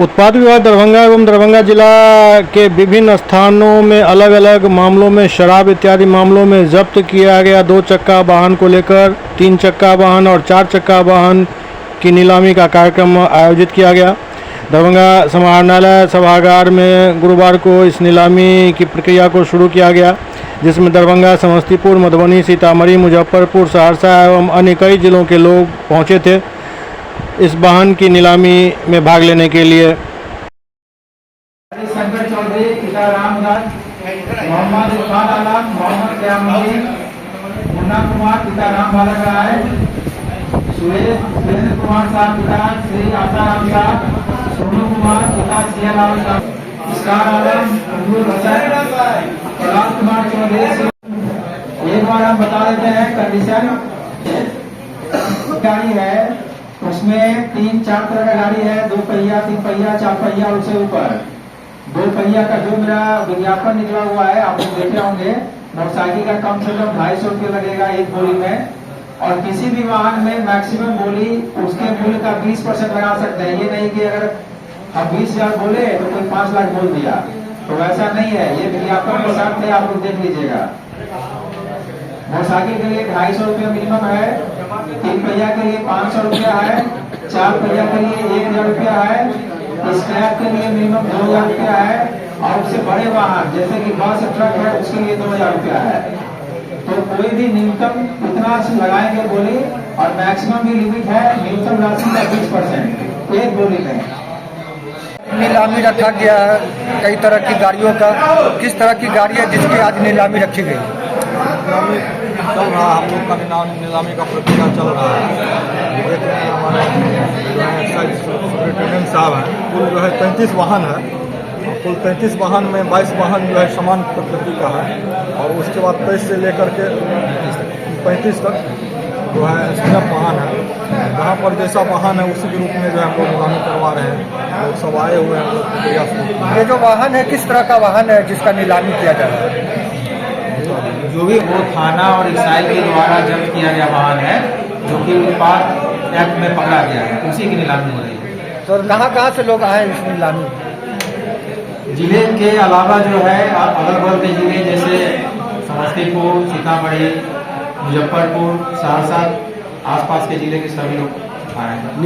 उत्पाद विभाग दरभंगा एवं दरभंगा जिला के विभिन्न स्थानों में अलग अलग मामलों में शराब इत्यादि मामलों में जब्त किया गया 2 चक्का वाहन को लेकर 3 चक्का वाहन और 4 चक्का वाहन की नीलामी का कार्यक्रम आयोजित किया गया। दरभंगा समाहरणालय सभागार में गुरुवार को इस नीलामी की प्रक्रिया को शुरू किया गया, जिसमें दरभंगा, समस्तीपुर, मधुबनी, सीतामढ़ी, मुजफ्फरपुर, सहरसा एवं अन्य कई जिलों के लोग पहुंचे थे इस वाहन की नीलामी में भाग लेने के लिए। शंकर चौधरी, पिता रामदास, मोहम्मद इरफान आलम, मोहम्मद क्यामुद्दीन, मुन्ना कुमार, पिता राम बालक राय, सुरेंद्र कुमार साहब, पिता श्री आसाराम साहब, सोनू कुमार, पिता सियालाल साहब, इस्कार आलम, अब्दुल हसन, प्रहलाद कुमार चौधरी। एक बार हम बता देते हैं कंडीशन। गाड़ी है, उसमें 3-4 तरह का गाड़ी है, 2 पहिया, 3 पहिया, 4 पहिया, उससे ऊपर 2 पहिया का जो मेरा विज्ञापन निकला हुआ है आप लोग देखे होंगे। मोटरसाइकिल का कम से कम 250 रुपये लगेगा एक बोली में, और किसी भी वाहन में मैक्सिमम बोली उसके मूल्य का 20% लगा सकते हैं। ये नहीं कि अगर हम 20,000 बोले तो कोई 5 लाख बोल दिया, तो वैसा नहीं है। ये विज्ञापन के साथ में आप लोग देख लीजिएगा। मोटरसाइकिल के लिए 250 रुपये मिनिमम है, 3 पहिया के लिए 500 रुपया है, 4 पहिया के लिए 1,000 रुपया है, स्क्रैप के लिए मिनिमम 2,000 रुपया है, और उससे बड़े वाहन जैसे कि बस, ट्रक है उसके लिए 2,000 रुपया है। तो कोई भी न्यूनतम इतना लगाएंगे बोली, और मैक्सिमम भी लिमिट है न्यूनतम राशि का 20% एक बोली में। नीलामी रखा गया है कई तरह की गाड़ियों का। किस तरह की गाड़ी है जिसकी आज नीलामी रखी गई? नीलामी चल रहा है, हम लोग का नीलामी का प्रक्रिया चल रहा है। देख रहे हैं हमारे जो है एक्साइज सुपरिटेंडेंट साहब हैं, कुल जो है 33 वाहन है। कुल 33 वाहन में 22 वाहन जो है समान प्रकृति का है, और उसके बाद 23 से लेकर के 35 तक जो है स्क्रैप वाहन है। जहाँ पर जैसा वाहन है उसी के रूप में जो है हम लोग नीलामी करवा रहे हैं। लोग सब आए हुए हैं, लोग प्रक्रिया शुरू। ये जो वाहन है किस तरह का वाहन है जिसका नीलामी किया जा रहा है? जो भी वो थाना और एक्साइज के द्वारा जब्त किया गया वाहन है, जो कि उत्पाद एक्ट में पकड़ा गया है, उसी की नीलामी हो रही है। तो कहाँ से लोग आए इस नीलामी? जिले के अलावा जो है अगल बगल के जिले जैसे समस्तीपुर, सीतामढ़ी, मुजफ्फरपुर, सहरसा, आसपास के जिले के सभी लोग आए हैं।